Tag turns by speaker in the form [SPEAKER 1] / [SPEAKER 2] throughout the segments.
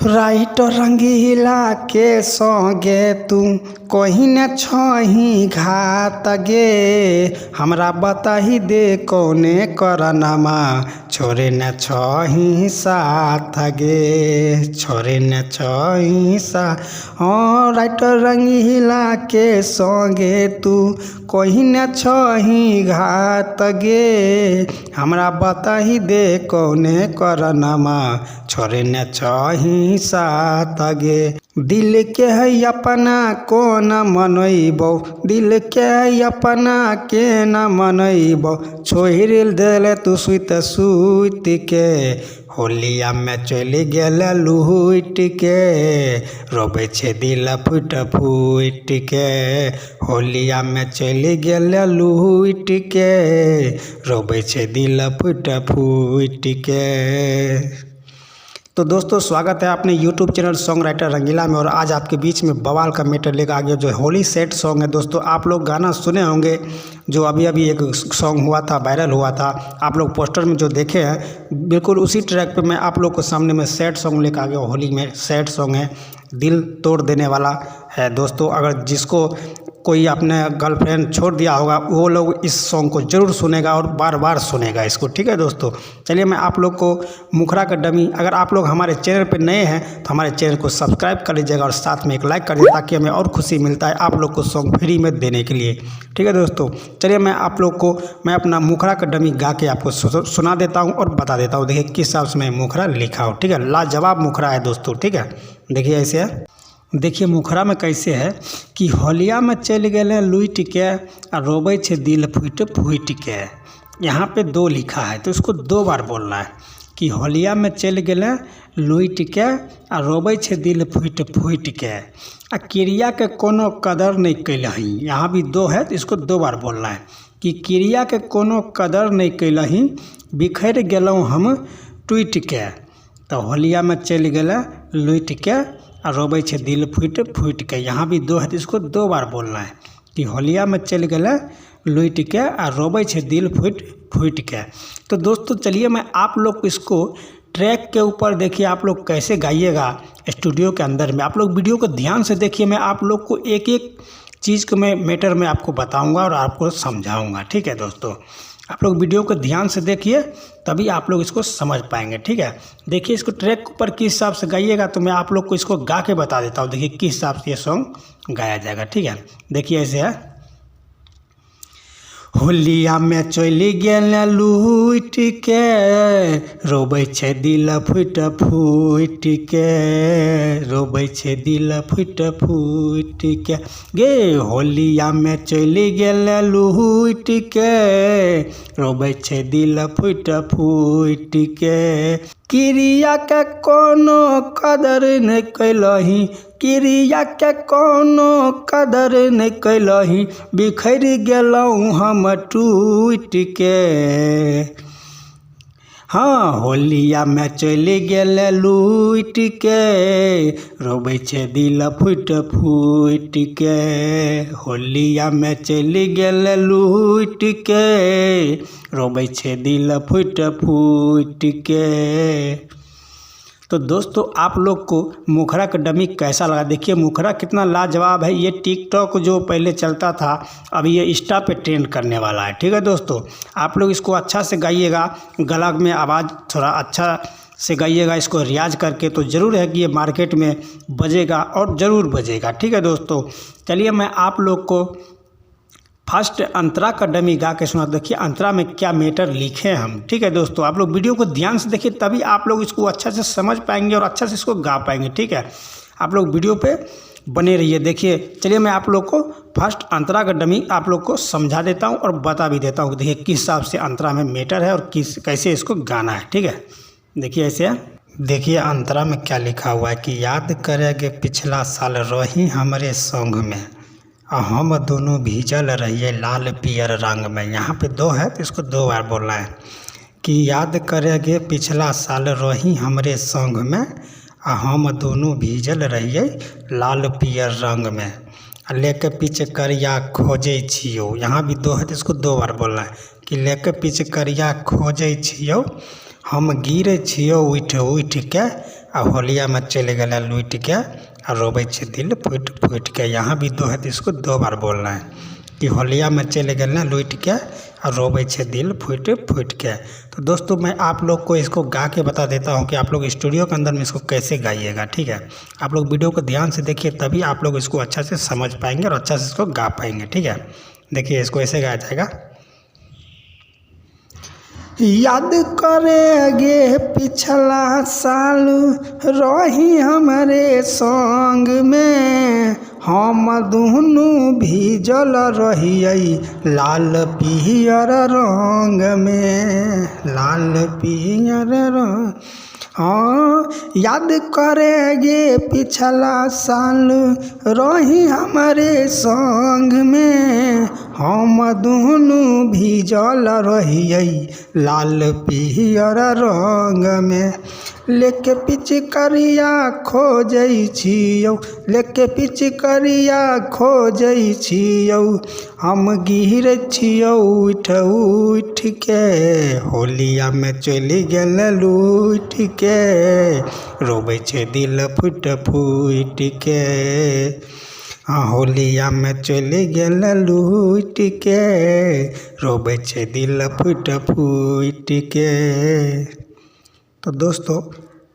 [SPEAKER 1] Right रंगीला के संगे तू कहीं न छही घात गे, हमरा बताही दे कौने करनमा छोरे न छही साथ गे, छोरे न छही सा। हाँ राइट रंगीला के संगे तू कहीं न छही घात गे, हमरा बताही दे कौने करनमा छोरे न छही साथ गे। दिल के है अपना को न मनैबो, दिल के है अपना के न मनैबो, छोड़ दिल तू सुत सुत के, होलिया में चली गेल लूट के, रोबे छे दिल फुट फुट के, होलिया में चली गेल लूट के, रोबे छे दिल फुट फुट के। तो दोस्तों स्वागत है अपने YouTube चैनल सॉन्ग राइटर रंगीला में। और आज आपके बीच में बवाल का मैटर लेकर आ गया जो होली सेट सॉन्ग है। दोस्तों आप लोग गाना सुने होंगे जो अभी एक सॉन्ग हुआ था, वायरल हुआ था, आप लोग पोस्टर में जो देखे हैं बिल्कुल उसी ट्रैक पे मैं आप लोग को सामने में सैड सॉन्ग लेकर आ गया। होली में सैड सॉन्ग है, दिल तोड़ देने वाला है। दोस्तों अगर जिसको कोई अपने गर्लफ्रेंड छोड़ दिया होगा वो लोग इस सॉन्ग को ज़रूर सुनेगा और बार बार सुनेगा इसको, ठीक है दोस्तों। चलिए मैं आप लोग को मुखरा का डमी, अगर आप लोग हमारे चैनल पर नए हैं तो हमारे चैनल को सब्सक्राइब कर लीजिएगा और साथ में एक लाइक कर दीजिए ताकि हमें और खुशी मिलता है आप लोग को सॉन्ग फ्री में देने के लिए, ठीक है दोस्तों। चलिए मैं आप लोग को अपना मुखरा का डमी गा के आपको सुना देता हूँ और बता देता हूँ। देखिए किस हिसाब से मैं मुखरा लिखा हूँ, ठीक है। लाजवाब मुखरा है दोस्तों, ठीक है। देखिए ऐसे है, देखिए मुखरा में कैसे है कि होलिया में चल गए लुट के आ रोबे छे दिल फुट फुट के। यहाँ पे दो लिखा है तो इसको दो बार बोलना है कि होलिया में चल गए लुट के आ रोबे छे दिल फुट फुट के, आ क्रिया के कोनो कदर नहीं कैलही। यहाँ भी दो है तो इसको दो बार बोलना है कि क्रिया के कोनो कदर नहीं कैलही, बिखर गेलौं हम टूट के। तो होलिया में चल गए लुट के और रोबे छे दिल फुट फुट के। यहाँ भी दो है तो इसको दो बार बोलना है कि होलिया में चल गए लुट के और रोबे छे दिल फुट फुट के। तो दोस्तों चलिए मैं आप लोग इसको ट्रैक के ऊपर देखिए आप लोग कैसे गाइएगा स्टूडियो के अंदर में। आप लोग वीडियो को ध्यान से देखिए, मैं आप लोग को एक एक चीज़ को मैं मैटर में आपको बताऊँगा और आपको समझाऊँगा, ठीक है दोस्तों। आप लोग वीडियो को ध्यान से देखिए तभी आप लोग इसको समझ पाएंगे, ठीक है। देखिए इसको ट्रैक के ऊपर किस हिसाब से गाइएगा तो मैं आप लोग को इसको गा के बता देता हूँ। देखिए किस हिसाब से ये सॉन्ग गाया जाएगा, ठीक है। देखिए ऐसे है, होलिया में चली गेल लूट के, रोबे छे दिल फुट फुट के, रोबे छे दिल फुट फुट के गे। होलिया में चली गेल लूट के, रोबे छे दिल फुट फुट के। क्रिया के कोनो कदर नहीं कैलही, क्रिया के कोनो कदर नहीं कैलही, बिखर गेलौं हम टूट के। हाँ होलिया में चली गेल लूट के, रोबे छे दिल फुट फुट के। होलिया में चली गेल लूट के, रोबे छे दिल फुट फुट के। तो दोस्तों आप लोग को मुखरा का डमी कैसा लगा? देखिए मुखरा कितना लाजवाब है। ये टिकटॉक जो पहले चलता था अभी ये इंस्टा पे ट्रेंड करने वाला है, ठीक है दोस्तों। आप लोग इसको अच्छा से गाइएगा, गला में आवाज़ थोड़ा अच्छा से गाइएगा इसको रियाज करके, तो ज़रूर है कि ये मार्केट में बजेगा और ज़रूर बजेगा, ठीक है दोस्तों। चलिए मैं आप लोग को फर्स्ट अंतरा का डमी गा के सुना। देखिए अंतरा में क्या मैटर लिखे हैं हम, ठीक है दोस्तों। आप लोग वीडियो को ध्यान से देखिए तभी आप लोग इसको अच्छा से समझ पाएंगे और अच्छा से इसको गा पाएंगे, ठीक है। आप लोग वीडियो पे बने रहिए। देखिए चलिए मैं आप लोग को फर्स्ट अंतरा का डमी आप लोग को समझा देता हूँ और बता भी देता हूँ। देखिए किस हिसाब से अंतरा में मैटर है और कैसे इसको गाना है, ठीक है। देखिए ऐसे है, देखिए अंतरा में क्या लिखा हुआ है कि याद करेंगे पिछला साल रही हमारे सॉन्ग में, हम दोनों भीजल रहिए लाल पियर रंग में। यहाँ पे दो है तो इसको दो बार बोलना है कि याद करेंगे पिछला साल रही हमरे संग में, हम दोनों भीजल रहिए लाल पियर रंग में। लेके पीछे करिया खोजे छियो, यहाँ भी दो है तो इसको दो बार बोलना है कि लेके पीछे करिया खोजे छियो, हम गिरे छियो उठ उठ के आ होलिया में चले गए लुटि के आ रोबै छे दिल फुट फुट के। यहाँ भी दो है तो इसको 2 बार बोलना है कि होलिया में चले गए लुटि के और रोबै छे दिल फुट फुट के। तो दोस्तों मैं आप लोग को इसको गा के बता देता हूँ कि आप लोग स्टूडियो के अंदर में इसको कैसे गाइएगा, ठीक है। आप लोग वीडियो को ध्यान से देखिए, तभी आप लोग इसको अच्छा से समझ पाएंगे और अच्छा से इसको गा पाएंगे, ठीक है। देखिए इसको ऐसे गाया जाएगा। याद करेगे पिछला साल रही हमारे संग में, हम दुनू भीजल रहियै लाल पियर रंग में, लाल पियर रंग। हाँ याद करेगे पिछला साल रही हमारे संग में, हम दुनू भीजल रहियै लाल पियर रंग में। लेके पिचकरिया खोजै छियौ, लेके पिचकरिया खोजै छियौ, हम गिरै छियौ उठ उठ के, होलिया में चलि गेल लुट के, रोबै छे दिल फुट फुट के। हाँ होलिया में चलि गेल लुट के, रोबै छे दिल फुट फुट के। तो दोस्तों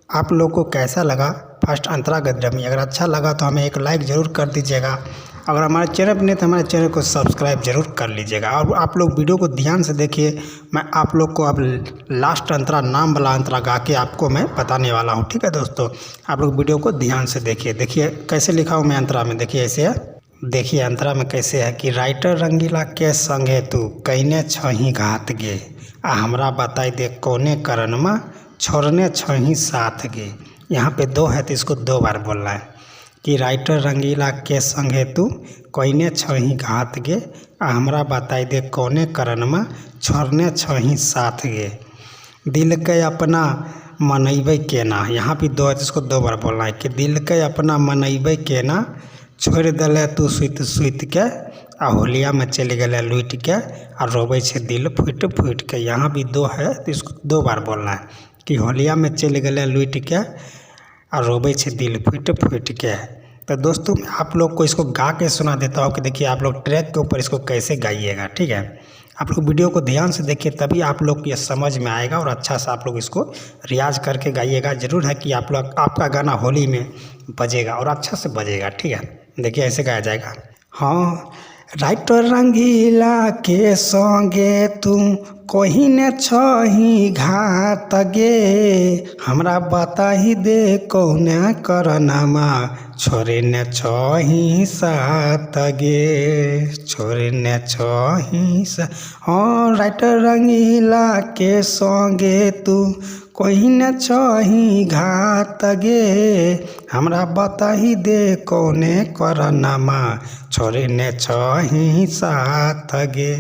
[SPEAKER 1] आप लोग को कैसा लगा फर्स्ट अंतरा गद्यमी? अगर अच्छा लगा तो हमें एक लाइक ज़रूर कर दीजिएगा। अगर हमारे चैनल पर नहीं तो हमारे चैनल को सब्सक्राइब जरूर कर लीजिएगा। और आप लोग वीडियो को ध्यान से देखिए, मैं आप लोग को अब लास्ट अंतरा नाम वाला अंतरा गा के आपको मैं बताने वाला हूँ, ठीक है दोस्तों। आप लोग वीडियो को ध्यान से देखिए। देखिए कैसे लिखा हूँ मैं अंतरा में, देखिए ऐसे है। देखिए अंतरा में कैसे है कि राइटर रंगीला के संगे तू कईने छही घात गे, आ हमरा बताई दे कौने कारण में छोड़ने छही साथ गे। यहाँ पे 2 है तो इसको 2 बार बोलना है कि राइटर रंगीला के संगे तू कईने छही घात गे, आ हमरा बताई दे कौने कारण में छोड़ने छही साथ गे। दिल के अपना मनैबै केना, यहाँ भी 2 है तो इसको 2 बार बोलना है कि दिल के अपना मनैबै केना, छोड़ दिले तू सुत सुत के, आ होलिया में चले गए लुटि के, आ रोबै छे दिल फुट फुट के। यहाँ भी 2 है तो इसको 2 बार बोलना है कि होलिया में चले गए लुटि के, आ रोबै छे दिल फुट फुट के। तो दोस्तों आप लोग को इसको गा के सुना देता हूँ कि देखिए आप लोग ट्रैक के ऊपर इसको कैसे गाइएगा, ठीक है। आप लोग वीडियो को ध्यान से देखिए, तभी आप लोग को ये समझ में आएगा और अच्छा से आप लोग इसको रियाज करके गाइएगा। ज़रूर है कि आप लोग आपका गाना होली में बजेगा और अच्छा से बजेगा, ठीक है। देखिए ऐसे गाया जाएगा। हाँ राइटर रंगीला के संगे तू कहीने छही घात गे, हमरा बताही दे कौने करनमा छोड़ने छही साथ गे, छोड़ने छही सा। हाँ राइटर रंगीला के संगे तू कहीने छही घात गे, हमरा बताही दे कौने करनमा छोड़ने छही साथ गे।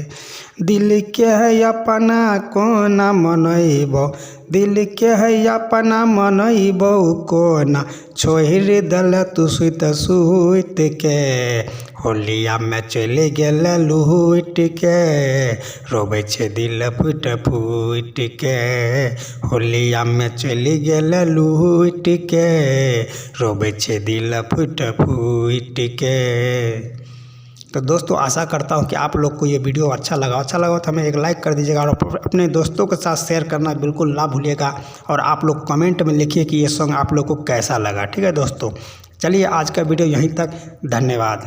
[SPEAKER 1] दिल के है अपना कोना मनैबो, दिल के है अपना मनैबो कोना, छोड़ दल तू सुत सुत के, होलिया में चले गेल लुट के, रोबै छे दिल फुट फुट के, होलिया में चले गेल लुट के, रोबै छे दिल फुट फुट के। तो दोस्तों आशा करता हूँ कि आप लोग को ये वीडियो अच्छा लगा तो हमें एक लाइक कर दीजिएगा और अपने दोस्तों के साथ शेयर करना बिल्कुल ना भूलिएगा। और आप लोग कमेंट में लिखिए कि ये सॉन्ग आप लोग को कैसा लगा, ठीक है दोस्तों। चलिए आज का वीडियो यहीं तक, धन्यवाद।